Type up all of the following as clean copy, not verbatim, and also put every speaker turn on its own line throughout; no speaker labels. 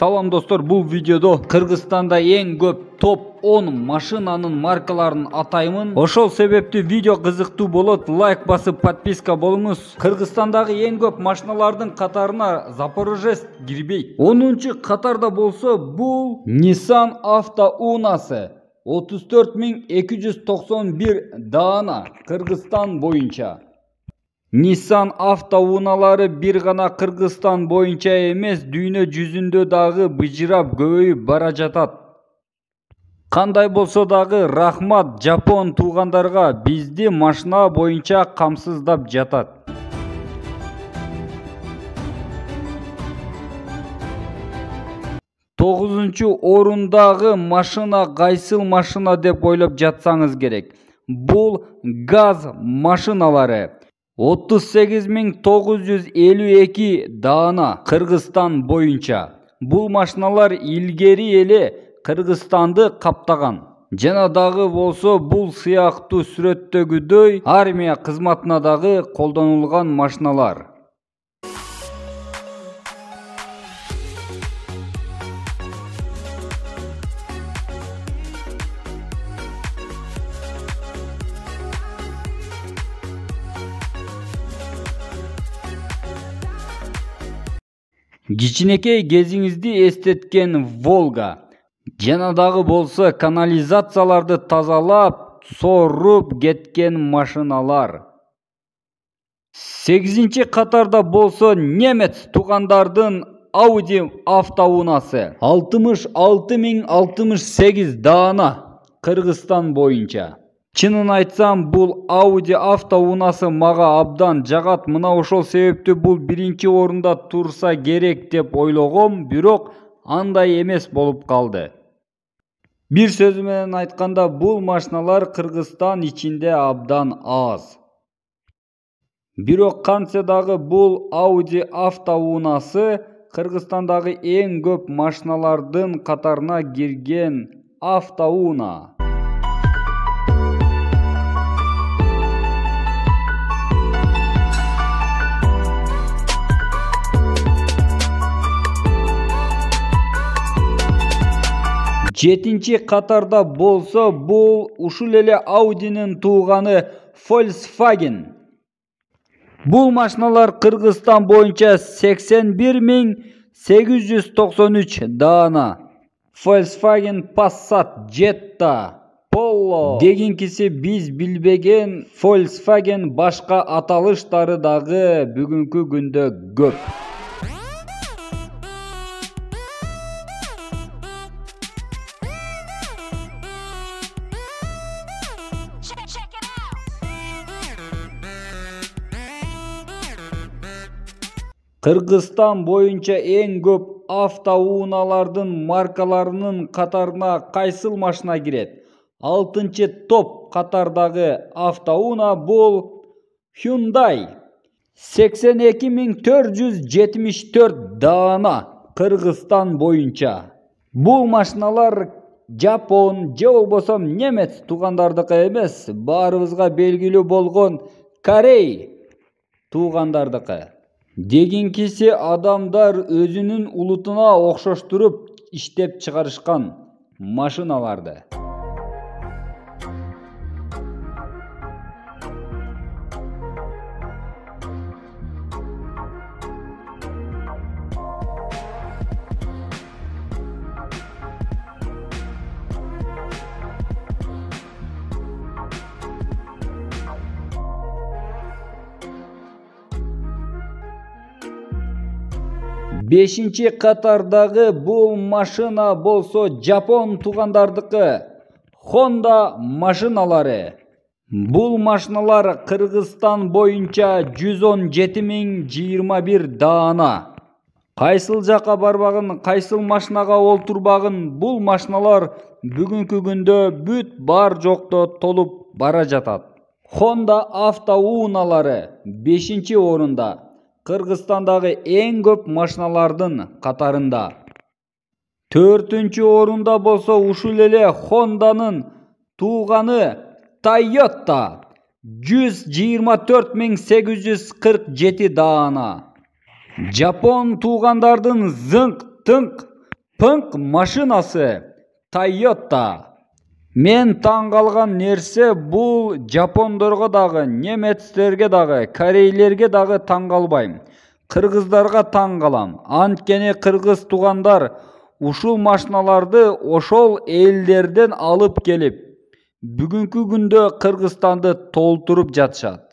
Салам достор, бұл видеода Кыргызстанда ең көп топ 10 машинанын маркаларын атаймын. Ошол себепті видео қызықты болот, лайк басып подписка болуңуз. Кыргызстандагы ең көп машиналардын катарына Запорожец кирбейт. 10-чы катарда болсо бул Nissan Автоунасы 34291 даана Кыргызстан боюнча. Nissan Автоуналары бир гана Кыргызстан боюнча эмес, дүйнө жүзүндө дагы быжырап көбөйүп бара жатат. Кандай болсо дагы рахмат Жапон туугандарга, бизди машина боюнча камсыздап жатат. 9-чу орундагы машина кайсыл машина деп ойлоп жатсаңыз керек. Бул газ машиналары. 38952 даана Кыргызстан боюнча. Бул машиналар илгери эле Кыргызстанды каптаган. Жана дагы болсо бул сыяктуу сүрөттөгүдөй армия кызматына дагы колдонулган машиналар. Кичинекей кезиңизди эстеткен Волга. Жана дагы болсо канализацияларды тазалап, соруп кеткен машиналар. 8-чи катарда болсо немец туугандардын Audi Автоунасы 66068 даана Кыргызстан боюнча. Чынын айтсам, бул Audi Автоунасы мага абдан жагат. Мына ошол себептүү бул биринчи орунда турса керек деп ойлогом, бирок андай эмес болуп калды. Бир сөзү менен айтканда, бул машиналар Кыргызстан ичинде абдан аз. Бирок кантсе дагы бул Audi Автоунасы Кыргызстандагы эң көп машиналардын катарына кирген Автоуна. Жетинчи катарда болсо бул ушул эле Audi'нин тууганы Volkswagen. Бул машиналар Кыргызстан боюнча 81893 даана. Volkswagen Passat, Jetta, Polo дегенкиси биз билбеген Volkswagen башка аталыштары дагы бүгүнкү күндө көп. Кыргызстан боюнча эң көп автоуналардын маркаларынын катарына кайсыл машина кирет? 6-чы топ катардагы автоуна бул Hyundai 82474 даана Кыргызстан боюнча. Бул машиналар Жапон же болбосо немец туугандардыкы эмес, баарыбызга белгилүү болгон Корей туугандардыкы. Дегенкиси адамдар өзүнүн улутуна окшоштуруп иштеп чыгарышкан машиналарды. Бешинчи катардагы бул машина болсо Жапон туугандардыкы Honda машиналары. Бул машиналар Кыргызстан боюнча 117021 даана. Кайсыл жака барбагын, кайсыл машинага олтурбагын, бул машиналар бүгүнкү күндө бүт бар жокто толуп бара жатат. Honda Автоуналары 5-чи орунда. Кыргызстандагы эң көп машиналардын катарында. 4-чү орунда болсо ушул эле Honda'нын тууганы Toyota 124847 даана. Жапон туугандардын зыңк-тыңк Pink машинасы Toyota. Мен таң қалған нерсе бұл жапондорға дағы, немецтерге дағы, корейлерге дағы таң қалбайм. Қырғыздарға таң қалам. Анткени қырғыз туғандар ушул машиналарды ошол элдерден алып келип, бүгүнкү күндө Кыргызстанды толтуруп жатышат.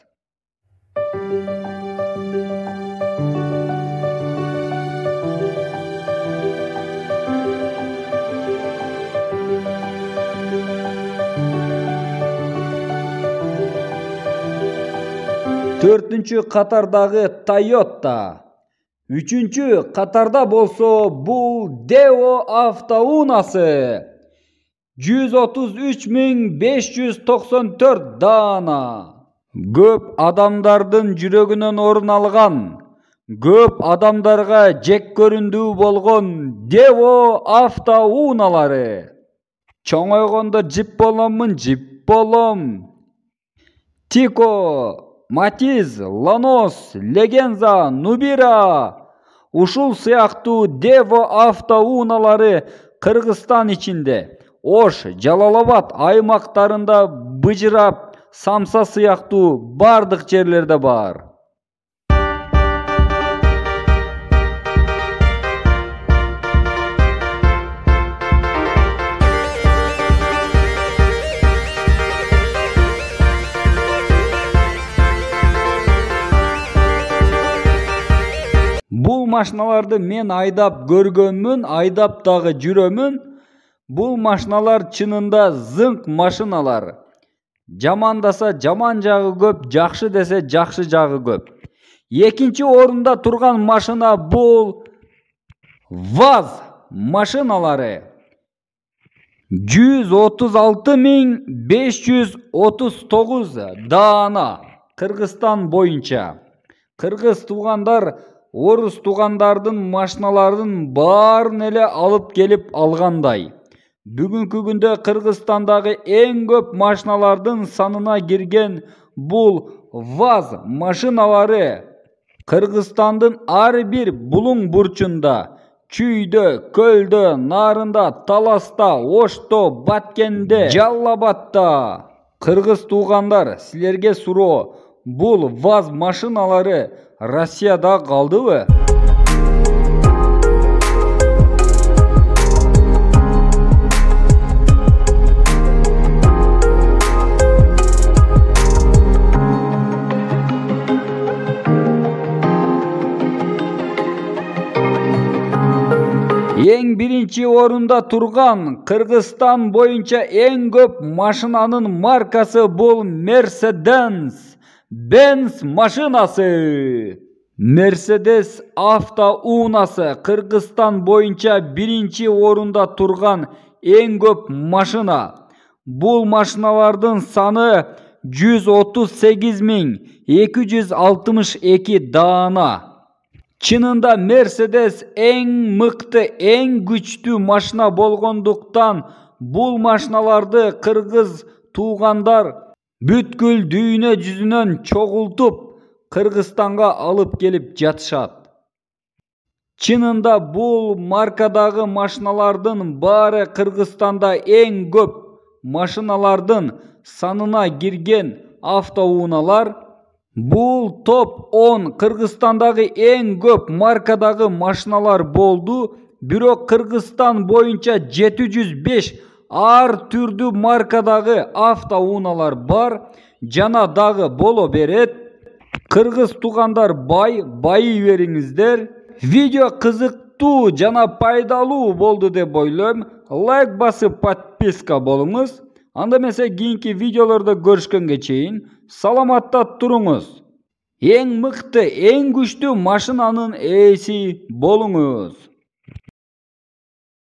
Төртүнчү катардагы Toyota. Үчүнчү катарда болсо бул Devo автоунасы. 133.594 даана. Көп адамдардын жүрөгүнөн орун алган, көп адамдарга жек көрүндүү болгон Devo автоуналары. Чоңойгондо жип боломмун, жип болом. Tico, Matiz, Lanos, Legenza, Nubira. Ушул сыяктуу Devo автоуналары Кыргызстан ичинде, Ош, Жалал-Абад аймактарында быжырап, Самса сыяктуу бардык жерлерде бар. Бул машиналарды мен айдап көргөнмүн, айдап дагы жүрөмүн. Бул машиналар чынында зыңк машиналар. Жамандаса жаман жагы көп, жакшы десе жакшы жагы көп. Экинчи орунда турган машина бул ВАЗ машиналары. 136.539 даана Кыргызстан боюнча. Кыргыз тугандар орус тугандардын машиналарын баарын эле алып келип алгандай. Бүгүнкү күндө Кыргызстандагы эң көп машиналардын санына кирген бул ВАЗ машиналары Кыргызстандын ар бир булуң бурчунда, Чүйдө, Көлдө, Нарында, Таласта, Ошто, Баткенде, Жалал-Абадта. Кыргыз тугандар, силерге суроо, бул ВАЗ машиналары Россияда калдыбы? Эң биринчи орунда турган Кыргызстан боюнча эң көп машинанын маркасы бул Mercedes-Benz машинасы. Mercedes автоунасы Кыргызстан боюнча биринчи орунда турган эң көп машина. Бул машиналардын саны 138.262 даана. Чынында Mercedes эң мыкты, эң күчтүү машина болгондуктан бул машиналарды кыргыз туугандар бүткүл дүйнө жүзүнөн чогултуп Кыргызстанга алып келип жатышат. Чынында бул маркадагы машиналардын баары Кыргызстанда эң көп машиналардын санына кирген автоуналар. Бул топ 10 Кыргызстандагы эң көп маркадагы машиналар болду. Бирок Кыргызстан боюнча 705 ар түрдүү маркадагы автоуналар бар. Жана дагы боло берет. Кыргыз тугандар байый бериңиздер. Видео кызыктуу жана пайдалуу болду деп ойлойм. Лайк басып подписка болуңуз. Анда эмесе кийинки видеолордо көрүшкөнгө чейин саламатта туруңуз. Эң мыкты, эң күчтүү машинанын ээси болуңуз.